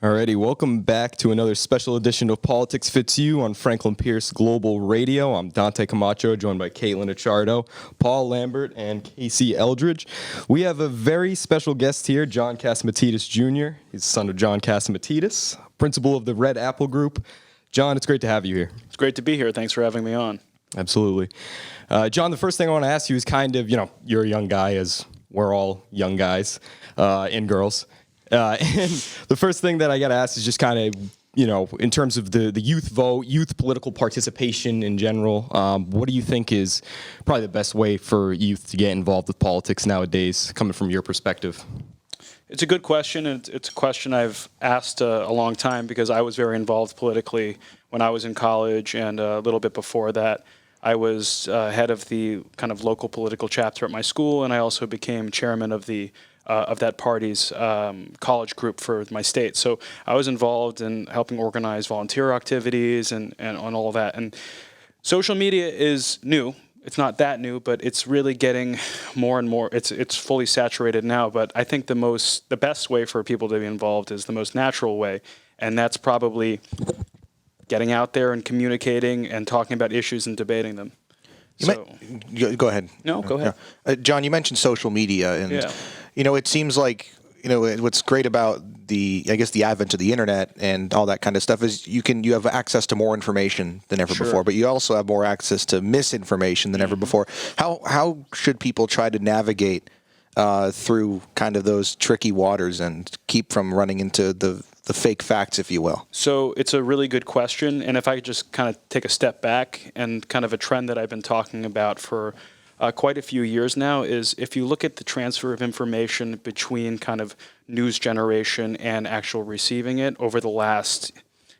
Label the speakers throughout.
Speaker 1: Alrighty, welcome back to another special edition of Politics Fits You on Franklin Pierce Global Radio. I'm Dante Camacho, joined by Caitlin Achardo, Paul Lambert, and Casey Eldridge. We have a very special guest here, John Catsimatidis Jr. He's the son of John Catsimatidis, principal of the Red Apple Group. John, it's great to have you here.
Speaker 2: It's great to be here. Thanks for having me on.
Speaker 1: Absolutely. John, the first thing I want to ask you is kind of, you're a young guy, as we're all young guys and girls. And the first thing that I got to ask is just kind of, in terms of the youth vote, youth political participation in general, what do you think is probably the best way for youth to get involved with politics nowadays, coming from your perspective?
Speaker 2: It's a good question, and it's a question I've asked a long time because I was very involved politically when I was in college, and a little bit before that. I was head of the kind of local political chapter at my school, and I also became chairman of that party's college group for my state. So I was involved in helping organize volunteer activities and on all of that. And social media is new. It's not that new, but it's really getting more and more. It's fully saturated now. But I think the best way for people to be involved is the most natural way, and that's probably getting out there and communicating and talking about issues and debating them.
Speaker 3: Go ahead.
Speaker 2: No, go ahead.
Speaker 3: John, you mentioned social media, and it seems like what's great about the advent of the internet and all that kind of stuff is you have access to more information than ever before, but you also have more access to misinformation than ever before. How should people try to navigate through kind of those tricky waters and keep from running into the fake facts, if you will?
Speaker 2: So it's a really good question, and if I could just kind of take a step back, and kind of a trend that I've been talking about for quite a few years now is if you look at the transfer of information between kind of news generation and actual receiving it over the last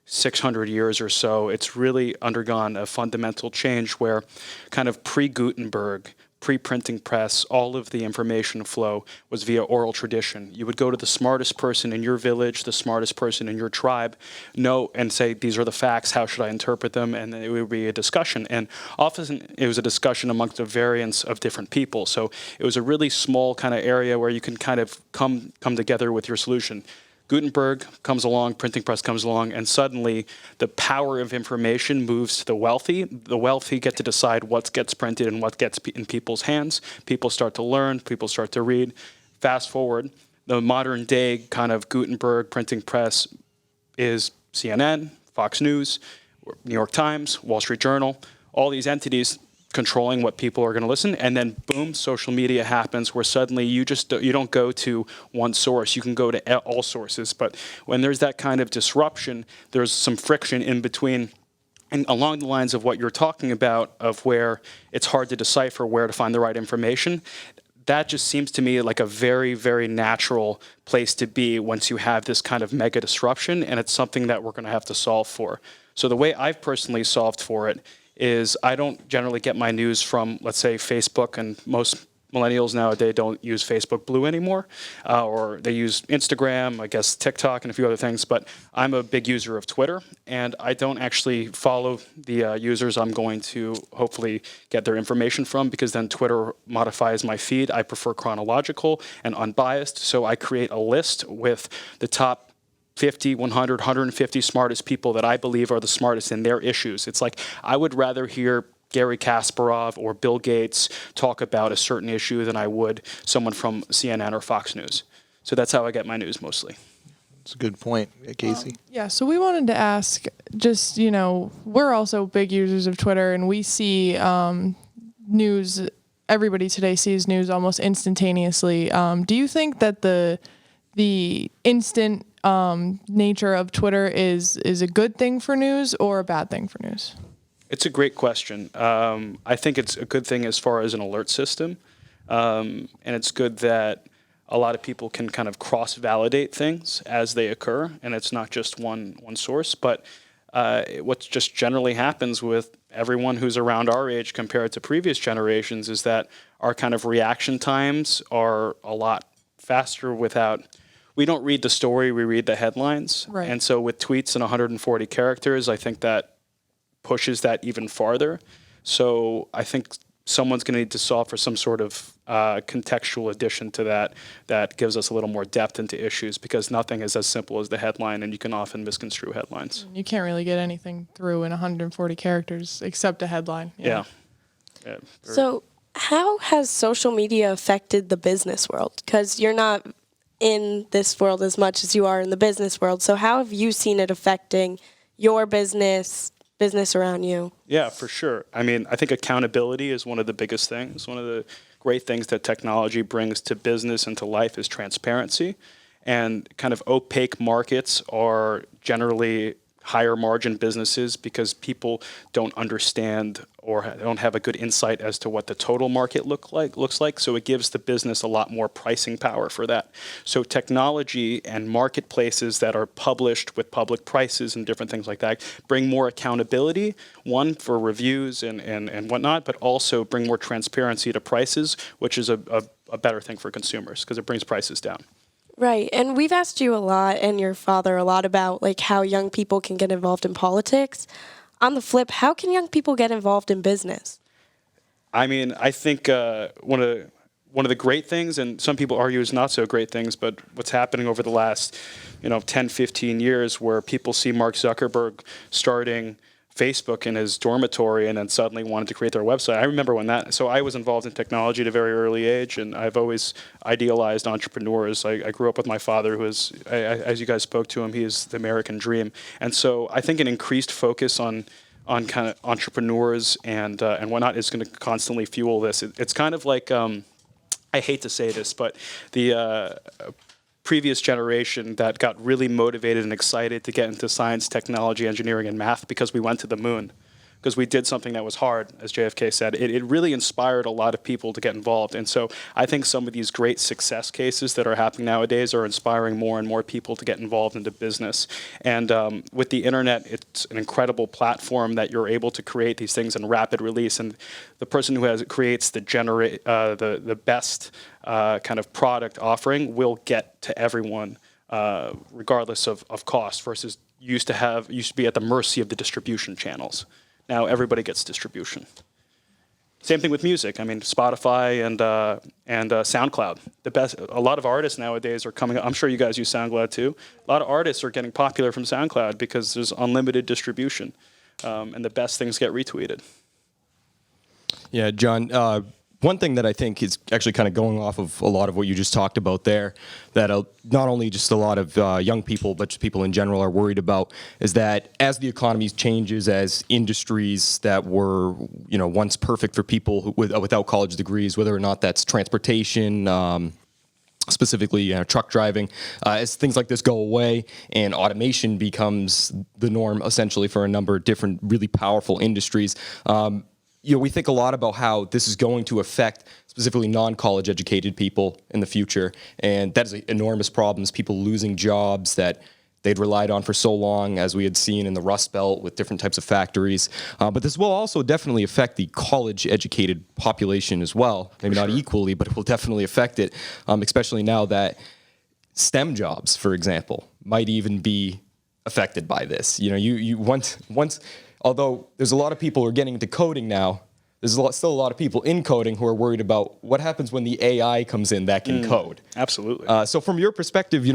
Speaker 2: 600 years or so, it's really undergone a fundamental change where kind of pre-Gutenberg, pre-printing press, all of the information flow was via oral tradition. You would go to the smartest person in your village, the smartest person in your tribe, and say, these are the facts, how should I interpret them? And then it would be a discussion. And often it was a discussion amongst a variance of different people. So it was a really small kind of area where you can kind of come together with your solution. Gutenberg comes along, printing press comes along, and suddenly the power of information moves to the wealthy. The wealthy get to decide what gets printed and what gets in people's hands. People start to learn, people start to read. Fast forward, the modern day kind of Gutenberg printing press is CNN, Fox News, New York Times, Wall Street Journal, all these entities controlling what people are going to listen, and then boom, social media happens where suddenly you don't go to one source, you can go to all sources. But when there's that kind of disruption, there's some friction in between, and along the lines of what you're talking about, of where it's hard to decipher where to find the right information. That just seems to me like a very, very natural place to be once you have this kind of mega disruption, and it's something that we're going to have to solve for. So the way I've personally solved for it is I don't generally get my news from, let's say, Facebook, and most millennials nowadays don't use Facebook Blue anymore, or they use Instagram, I guess TikTok, and a few other things, but I'm a big user of Twitter, and I don't actually follow the users I'm going to hopefully get their information from, because then Twitter modifies my feed. I prefer chronological and unbiased, so I create a list with the top 50, 100, 150 smartest people that I believe are the smartest in their issues. It's like I would rather hear Gary Kasparov or Bill Gates talk about a certain issue than I would someone from CNN or Fox News. So that's how I get my news mostly.
Speaker 3: That's a good point. Casey?
Speaker 4: So we wanted to ask, just, we're also big users of Twitter, and we see news. Everybody today sees news almost instantaneously. Do you think that the instant nature of Twitter is a good thing for news or a bad thing for news?
Speaker 2: It's a great question. I think it's a good thing as far as an alert system, and it's good that a lot of people can kind of cross-validate things as they occur, and it's not just one source. But what just generally happens with everyone who's around our age compared to previous generations is that our kind of reaction times are a lot faster we don't read the story, we read the headlines.
Speaker 4: Right.
Speaker 2: And so with tweets and 140 characters, I think that pushes that even farther. So I think someone's going to need to solve for some sort of contextual addition to that gives us a little more depth into issues, because nothing is as simple as the headline, and you can often misconstrue headlines.
Speaker 4: You can't really get anything through in 140 characters except a headline.
Speaker 2: Yeah.
Speaker 5: So how has social media affected the business world? Because you're not in this world as much as you are in the business world. So how have you seen it affecting your business around you?
Speaker 2: Yeah, for sure. I mean, I think accountability is one of the biggest things. One of the great things that technology brings to business and to life is transparency. And kind of opaque markets are generally higher margin businesses because people don't understand or don't have a good insight as to what the total market looks like. So it gives the business a lot more pricing power for that. So technology and marketplaces that are published with public prices and different things like that bring more accountability, one, for reviews and whatnot, but also bring more transparency to prices, which is a better thing for consumers because it brings prices down.
Speaker 5: Right. And we've asked you a lot, and your father a lot, about like how young people can get involved in politics. On the flip, how can young people get involved in business?
Speaker 2: I mean, I think one of the great things, and some people argue is not so great things, but what's happening over the last 10, 15 years, where people see Mark Zuckerberg starting Facebook in his dormitory and then suddenly wanted to create their website. I remember so I was involved in technology at a very early age, and I've always idealized entrepreneurs. I grew up with my father, who is, as you guys spoke to him, he is the American dream. And so I think an increased focus on kind of entrepreneurs and whatnot is going to constantly fuel this. It's kind of like, I hate to say this, but the previous generation that got really motivated and excited to get into science, technology, engineering, and math because we went to the moon, because we did something that was hard, as JFK said. It really inspired a lot of people to get involved. And so I think some of these great success cases that are happening nowadays are inspiring more and more people to get involved into business. And with the internet, it's an incredible platform that you're able to create these things in rapid release. And the person who creates the best kind of product offering will get to everyone, regardless of cost, versus used to be at the mercy of the distribution channels. Now everybody gets distribution. Same thing with music. I mean, Spotify and SoundCloud. A lot of artists nowadays are coming. I'm sure you guys use SoundCloud too. A lot of artists are getting popular from SoundCloud because there's unlimited distribution, and the best things get retweeted.
Speaker 1: Yeah, John. One thing that I think is actually kind of going off of a lot of what you just talked about there, that not only just a lot of young people, but just people in general are worried about, is that as the economy changes, as industries that were once perfect for people without college degrees, whether or not that's transportation, specifically truck driving, as things like this go away and automation becomes the norm essentially for a number of different really powerful industries, we think a lot about how this is going to affect specifically non-college educated people in the future. And that is enormous problems, people losing jobs that they'd relied on for so long, as we had seen in the Rust Belt with different types of factories. But this will also definitely affect the college educated population as well. Maybe not equally, but it will definitely affect it, especially now that STEM jobs, for example, might even be affected by this. You once although there's a lot of people who are getting into coding now, there's still a lot of people in coding who are worried about what happens when the AI comes in that can code.
Speaker 2: Absolutely.
Speaker 1: So from your perspective,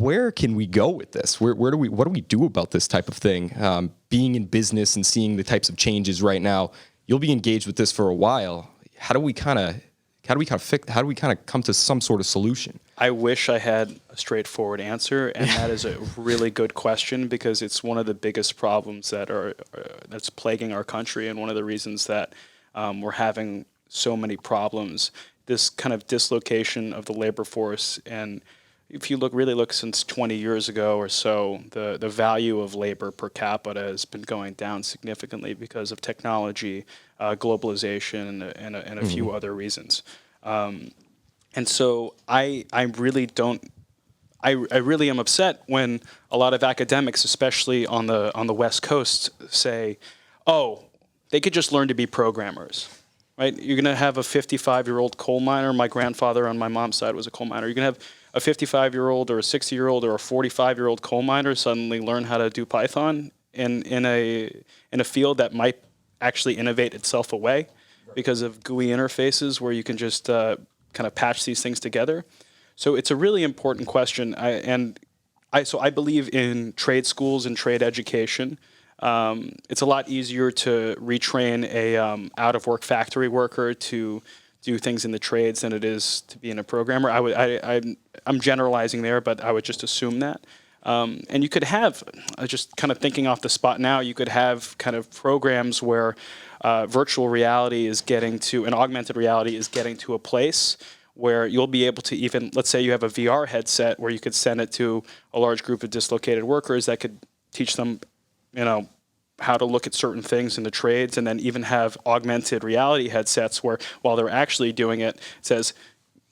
Speaker 1: where can we go with this? What do we do about this type of thing? Being in business and seeing the types of changes right now, you'll be engaged with this for a while. How do we kind of come to some sort of solution?
Speaker 2: I wish I had a straightforward answer, and that is a really good question, because it's one of the biggest problems that's plaguing our country, and one of the reasons that we're having so many problems. This kind of dislocation of the labor force, and if you look since 20 years ago or so, the value of labor per capita has been going down significantly because of technology, globalization, and a few other reasons. And so I really am upset when a lot of academics, especially on the West Coast, say, "Oh, they could just learn to be programmers." Right? You're going to have a 55-year-old coal miner. My grandfather on my mom's side was a coal miner. You're going to have a 55-year-old or a 60-year-old or a 45-year-old coal miner suddenly learn how to do Python in a field that might actually innovate itself away. because of GUI interfaces where you can just kind of patch these things together. So it's a really important question. So I believe in trade schools and trade education. It's a lot easier to retrain a out-of-work factory worker to do things in the trades than it is to be in a programmer. I'm generalizing there, but I would just assume that. And you could have, just kind of thinking off the spot now, you could have kind of programs where virtual reality is getting to, and augmented reality is getting to a place where you'll be able to even, let's say you have a VR headset where you could send it to a large group of dislocated workers that could teach them, how to look at certain things in the trades, and then even have augmented reality headsets where while they're actually doing it, it says,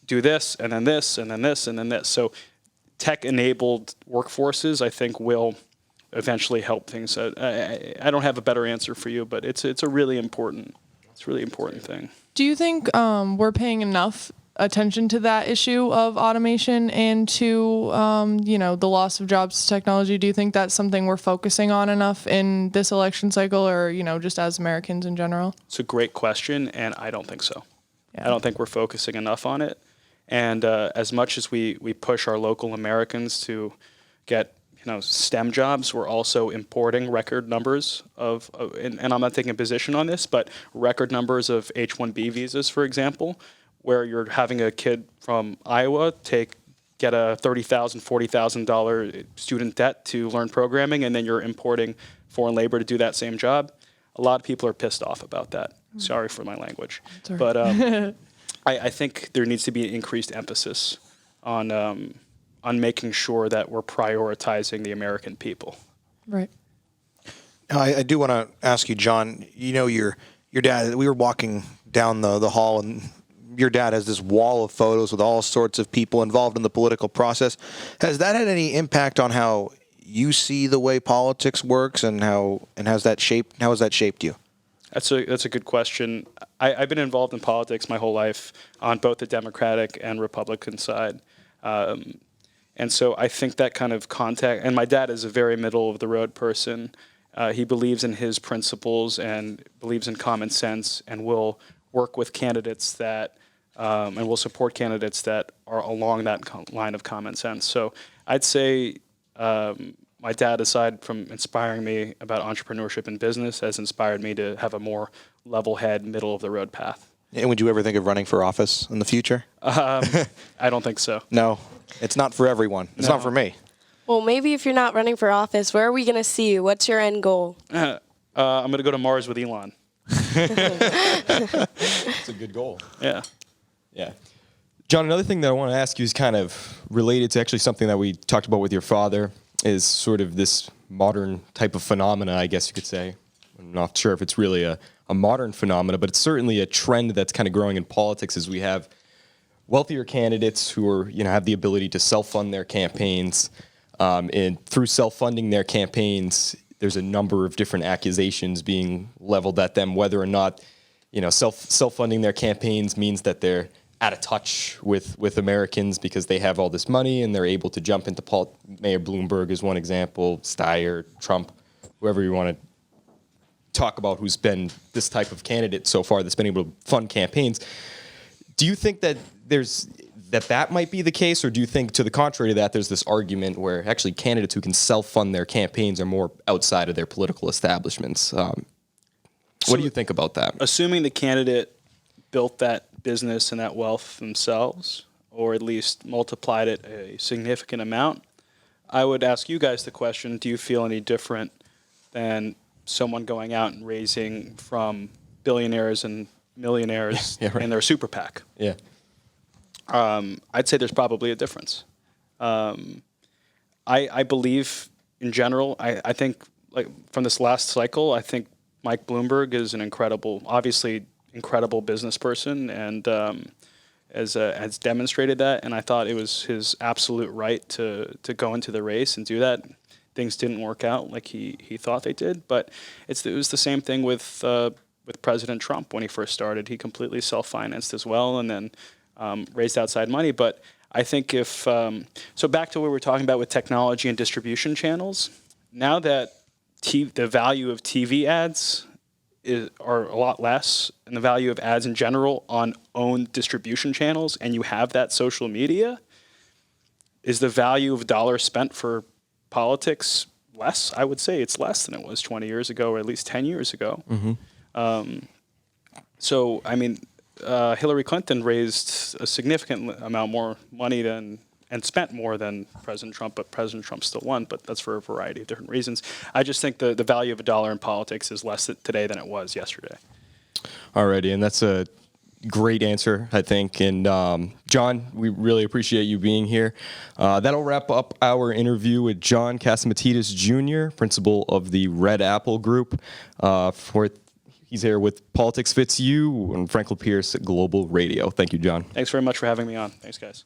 Speaker 2: do this, and then this, and then this, and then this. So tech-enabled workforces, I think, will eventually help things. I don't have a better answer for you, but it's a really important thing.
Speaker 4: Do you think we're paying enough attention to that issue of automation and to the loss of jobs to technology? Do you think that's something we're focusing on enough in this election cycle, or just as Americans in general?
Speaker 2: It's a great question, and I don't think so.
Speaker 4: Yeah.
Speaker 2: I don't think we're focusing enough on it. And as much as we push our local Americans to get STEM jobs, we're also importing record numbers of and I'm not taking a position on this, but record numbers of H-1B visas, for example, where you're having a kid from Iowa get a $30,000, $40,000 student debt to learn programming, and then you're importing foreign labor to do that same job. A lot of people are pissed off about that. Sorry for my language.
Speaker 4: Sorry.
Speaker 2: But I think there needs to be an increased emphasis on making sure that we're prioritizing the American people.
Speaker 4: Right.
Speaker 3: I do want to ask you, John, your dad, we were walking down the hall, and your dad has this wall of photos with all sorts of people involved in the political process. Has that had any impact on how you see the way politics works, and how has that shaped you?
Speaker 2: That's a good question. I've been involved in politics my whole life on both the Democratic and Republican side. And so I think that kind of contact, and my dad is a very middle of the road person. He believes in his principles and believes in common sense, and will work with candidates that, and will support candidates that are along that line of common sense. So I'd say my dad, aside from inspiring me about entrepreneurship and business, has inspired me to have a more level head, middle of the road path.
Speaker 3: And would you ever think of running for office in the future?
Speaker 2: I don't think so.
Speaker 3: No, it's not for everyone. It's not for me.
Speaker 5: Well, maybe if you're not running for office, where are we going to see you? What's your end goal?
Speaker 2: I'm going to go to Mars with Elon.
Speaker 1: It's a good goal.
Speaker 2: Yeah.
Speaker 1: Yeah. John, another thing that I want to ask you is kind of related to actually something that we talked about with your father, is sort of this modern type of phenomena, I guess you could say. I'm not sure if it's really a modern phenomena, but it's certainly a trend that's kind of growing in politics, as we have wealthier candidates who are, have the ability to self-fund their campaigns. And through self-funding their campaigns, there's a number of different accusations being leveled at them, whether or not, self-funding their campaigns means that they're out of touch with Americans because they have all this money and they're able to jump into Mayor Bloomberg is one example, Steyer, Trump, whoever you want to talk about who's been this type of candidate so far that's been able to fund campaigns. Do you think that that might be the case, or do you think, to the contrary to that, there's this argument where actually candidates who can self-fund their campaigns are more outside of their political establishments? What do you think about that?
Speaker 2: Assuming the candidate built that business and that wealth themselves, or at least multiplied it a significant amount, I would ask you guys the question, do you feel any different than someone going out and raising from billionaires and millionaires in their super PAC?
Speaker 1: Yeah.
Speaker 2: I'd say there's probably a difference. I believe, in general, I think, like, from this last cycle, I think Mike Bloomberg is an incredible business person, and has demonstrated that. And I thought it was his absolute right to go into the race and do that. Things didn't work out like he thought they did, but it was the same thing with President Trump when he first started. He completely self-financed as well, and then raised outside money. But I think so back to what we were talking about with technology and distribution channels, now that the value of TV ads are a lot less, and the value of ads in general on owned distribution channels, and you have that social media, is the value of dollars spent for politics less? I would say it's less than it was 20 years ago, or at least 10 years ago. So, I mean, Hillary Clinton raised a significant amount more money and spent more than President Trump, but President Trump still won, but that's for a variety of different reasons. I just think the value of a dollar in politics is less today than it was yesterday.
Speaker 1: Alrighty, and that's a great answer, I think. And John, we really appreciate you being here. That'll wrap up our interview with John Catsimatidis Jr., principal of the Red Apple Group. He's here with Politics Fits You and Franklin Pierce at Global Radio. Thank you, John.
Speaker 2: Thanks very much for having me on. Thanks, guys.